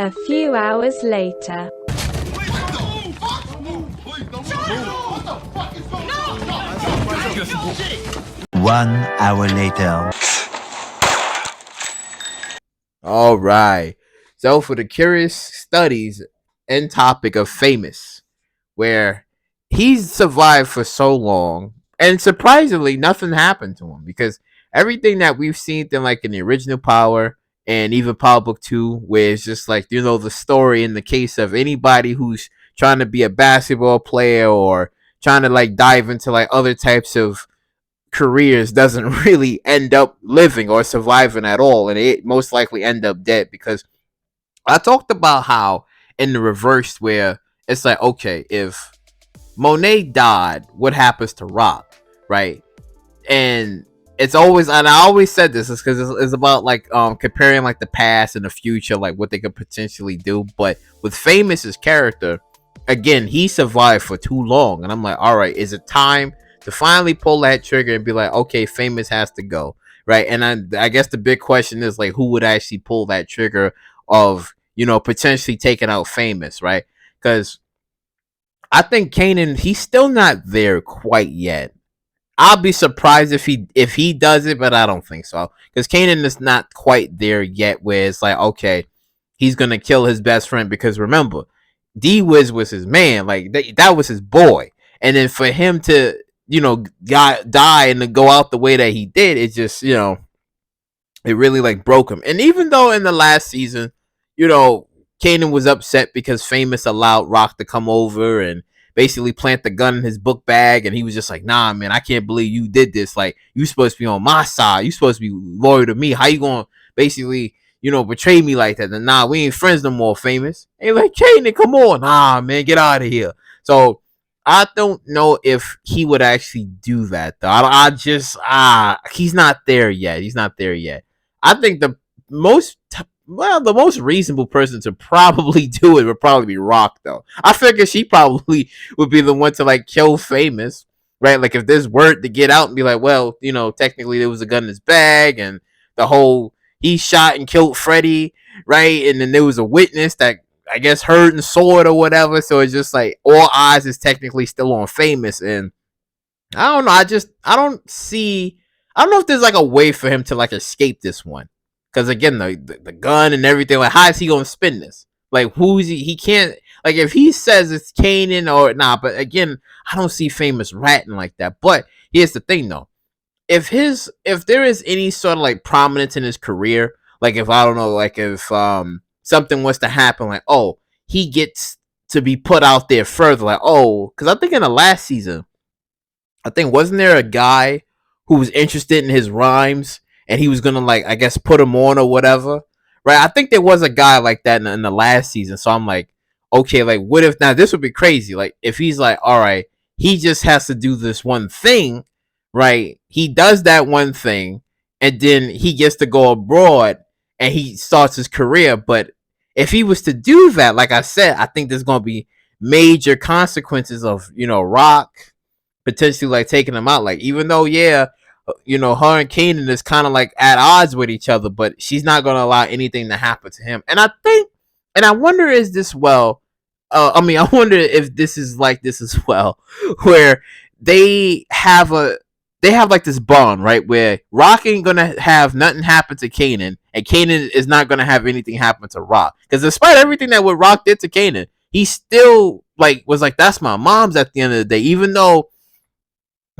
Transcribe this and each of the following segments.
A few hours later. One hour later. All right. So for the curious studies and topic of Famous, where he's survived for so long, and surprisingly, nothing happened to him because everything that we've seen in the original Power and even Power Book 2, where it's just like, the story in the case of anybody who's trying to be a basketball player or trying to dive into other types of careers doesn't really end up living or surviving at all, and it most likely end up dead because I talked about how in the reverse where it's like, okay, if Monet died, what happens to Rock, right? And it's always, and I always said this is because it's about comparing the past and the future, what they could potentially do. But with Famous's character, again, he survived for too long, and I'm like, all right, is it time to finally pull that trigger and be like, okay, Famous has to go, right? And I guess the big question is who would actually pull that trigger of potentially taking out Famous, right? Because I think Kanan, he's still not there quite yet. I'll be surprised if he does it, but I don't think so. Because Kanan is not quite there yet where it's like, okay, he's gonna kill his best friend. Because remember, D-Wiz was his man, that was his boy. And then for him to, die and to go out the way that he did, it just, it really broke him. And even though in the last season, Kanan was upset because Famous allowed Rock to come over and basically plant the gun in his book bag, and he was just like, nah, man, I can't believe you did this. You supposed to be on my side. You supposed to be loyal to me. How you gonna basically, betray me like that? And nah, we ain't friends no more, Famous. And like, Kanan, come on. Nah, man, get out of here. So I don't know if he would actually do that though. He's not there yet. He's not there yet. I think the most reasonable person to probably do it would probably be Rock, though. I figure she probably would be the one to kill Famous, right? If there's word to get out and be like, well, technically there was a gun in his bag, and the whole he shot and killed Freddy, right? And then there was a witness that I guess heard and saw it or whatever. So it's just all eyes is technically still on Famous, and I don't know. I don't know if there's a way for him to escape this one. Because again, the gun and everything, how is he gonna spin this? Who's he can't, if he says it's Kanan or nah, but again, I don't see Famous ratting like that. But here's the thing though. If there is any sort of prominence in his career, if I don't know, if something was to happen, oh, he gets to be put out there further, because I think in the last season, I think wasn't there a guy who was interested in his rhymes and he was gonna I guess put him on or whatever, right? I think there was a guy like that in the last season. So I'm like, okay, what if now this would be crazy? If he's all right, he just has to do this one thing, right? He does that one thing, and then he gets to go abroad and he starts his career. But if he was to do that, like I said, I think there's gonna be major consequences of Rock potentially taking him out. Even though, yeah, her and Kanan is kind of at odds with each other, but she's not gonna allow anything to happen to him. And I think, and I wonder, is this I wonder if this is this as well, where they have this bond, right, where Rock ain't gonna have nothing happen to Kanan, and Kanan is not gonna have anything happen to Rock. Because despite everything that what Rock did to Kanan, he still was that's my mom's at the end of the day, even though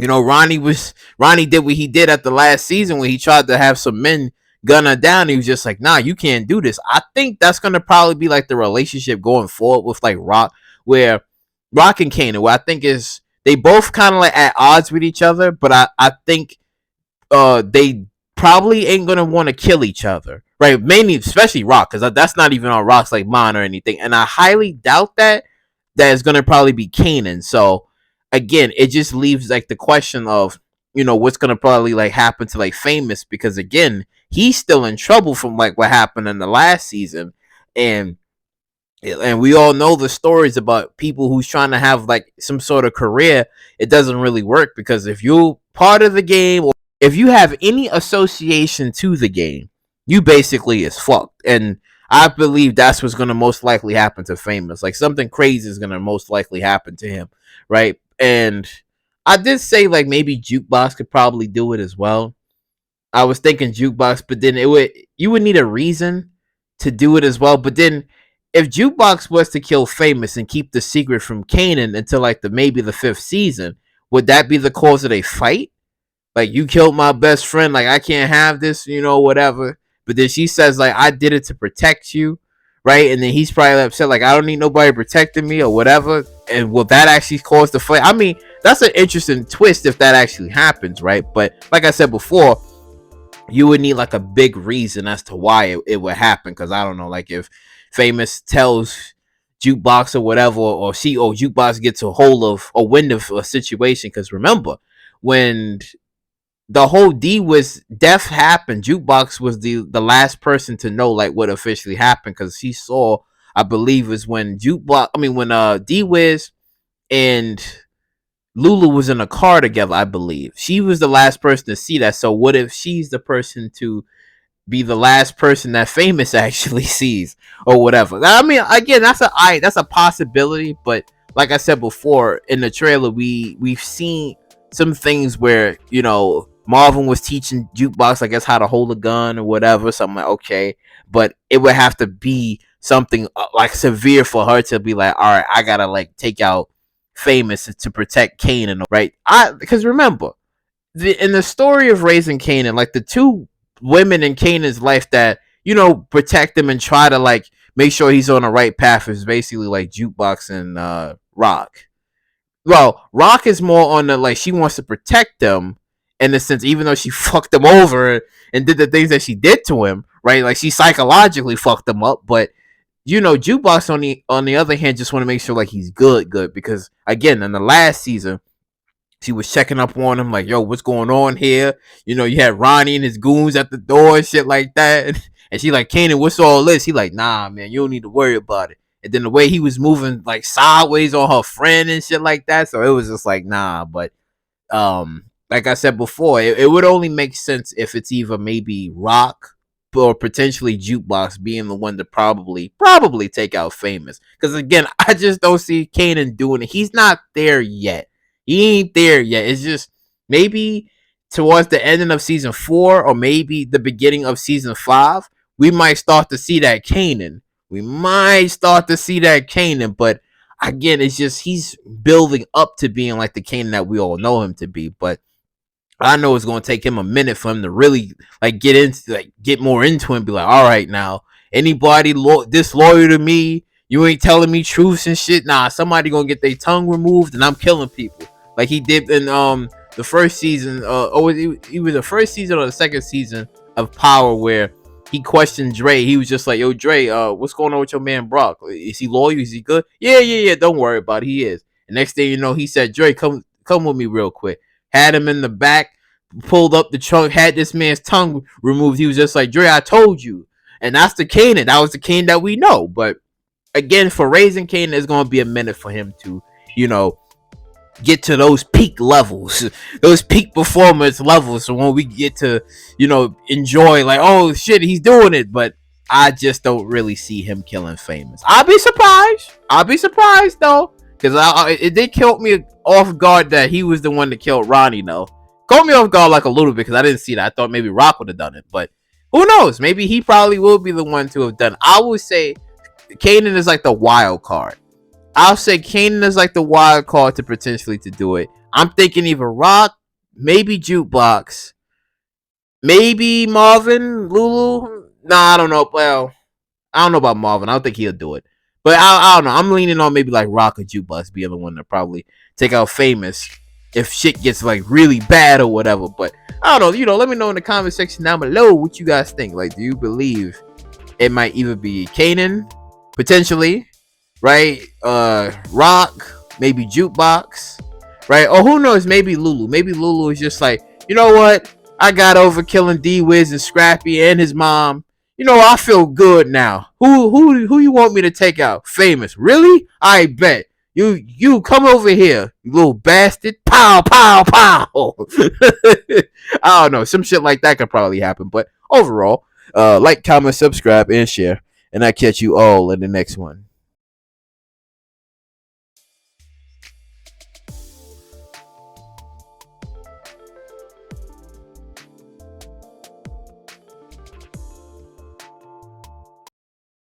Ronnie did what he did at the last season when he tried to have some men gun her down. He was just like, nah, you can't do this. I think that's gonna probably be the relationship going forward with Rock, where Rock and Kanan, where I think is they both kind of at odds with each other, but I think they probably ain't gonna want to kill each other, right? Mainly, especially Rock, because that's not even on Rock's mind or anything, and I highly doubt that is gonna probably be Kanan. So again, it just leaves the question of what's gonna probably happen to Famous, because again, he's still in trouble from what happened in the last season, and we all know the stories about people who's trying to have some sort of career. It doesn't really work, because if you're part of the game or if you have any association to the game, you basically is fucked. And I believe that's what's gonna most likely happen to Famous. Like something crazy is gonna most likely happen to him, right? And I did say like maybe Jukebox could probably do it as well. I was thinking Jukebox, but then you would need a reason to do it as well. But then if Jukebox was to kill Famous and keep the secret from Kanan until like maybe the 5th season, would that be the cause of a fight? Like, you killed my best friend, like I can't have this, whatever. But then she says like I did it to protect you, right? And then he's probably upset like I don't need nobody protecting me or whatever. And will that actually cause the fight? I mean, that's an interesting twist if that actually happens, right? But like I said before, you would need like a big reason as to why it would happen. Because I don't know, like if Famous tells Jukebox or whatever, or Jukebox gets a hold of a wind of a situation. Because remember, when the whole D-Wiz death happened, Jukebox was the last person to know like what officially happened. Because he saw, I believe, is when D-Wiz and Lulu was in a car together, I believe. She was the last person to see that. So what if she's the person to be the last person that Famous actually sees or whatever? I mean, again, that's a possibility, but like I said before, in the trailer we've seen some things where, Marvin was teaching Jukebox, I guess, how to hold a gun or whatever. So I'm like, okay, but it would have to be something like severe for her to be like, all right, I gotta like take out Famous to protect Kanan, right? Because remember, in the story of raising Kanan, like the two women in Kanan's life that protect him and try to like make sure he's on the right path is basically like Jukebox and Rock. Well, Rock is more on the like she wants to protect them in the sense, even though she fucked him over and did the things that she did to him, right? Like she psychologically fucked him up, but Jukebox on the other hand just want to make sure like he's good, because again, in the last season, she was checking up on him like, yo, what's going on here? You had Ronnie and his goons at the door and shit like that. And she like, Kanan, what's all this? He like, nah, man, you don't need to worry about it. And then the way he was moving like sideways on her friend and shit like that. So it was just like, nah. But like I said before, it would only make sense if it's either maybe Rock or potentially Jukebox being the one to probably take out Famous. Because again, I just don't see Kanan doing it. He's not there yet. He ain't there yet. It's just maybe towards the ending of season 4 or maybe the beginning of season 5, we might start to see that Kanan. But again, it's just he's building up to being like the Kanan that we all know him to be. But I know it's gonna take him a minute for him to really like get more into him. Be like, all right, now anybody disloyal to me, you ain't telling me truths and shit. Nah, somebody gonna get their tongue removed, and I'm killing people like he did in the first season. He was the first season or the second season of Power where he questioned Dre. He was just like, yo, Dre, what's going on with your man Brock? Is he loyal? Is he good? Yeah. Don't worry about it. He is. And next thing you know, he said, Dre, come with me real quick. Had him in the back, pulled up the trunk, had this man's tongue removed. He was just like, Dre, I told you. And that's the Kanan. That was the Kanan that we know. But again, for raising Kanan, it's going to be a minute for him to, get to those peak levels, those peak performance levels. So when we get to, enjoy like, oh shit, he's doing it. But I just don't really see him killing Famous. I'll be surprised though. Because it did kill me off guard that he was the one that killed Ronnie, though. Caught me off guard like a little bit because I didn't see that. I thought maybe Rock would have done it. But who knows? Maybe he probably will be the one to have done it. I would say Kanan is like the wild card. I'll say Kanan is like the wild card to potentially to do it. I'm thinking either Rock, maybe Jukebox, maybe Marvin, Lulu. Nah, I don't know. Well, I don't know about Marvin. I don't think he'll do it. But I don't know. I'm leaning on maybe like Rock or Jukebox being the one to probably take out Famous if shit gets like really bad or whatever. But I don't know. Let me know in the comment section down below what you guys think. Like, do you believe it might either be Kanan, potentially, right? Rock, maybe Jukebox, right? Or who knows? Maybe Lulu. Maybe Lulu is just like, you know what? I got over killing D-Wiz and Scrappy and his mom. I feel good now. Who you want me to take out? Famous. Really? I bet. You come over here, you little bastard. Pow, pow, pow. I don't know. Some shit like that could probably happen. But overall, like, comment, subscribe, and share. and I catch you all in the next one.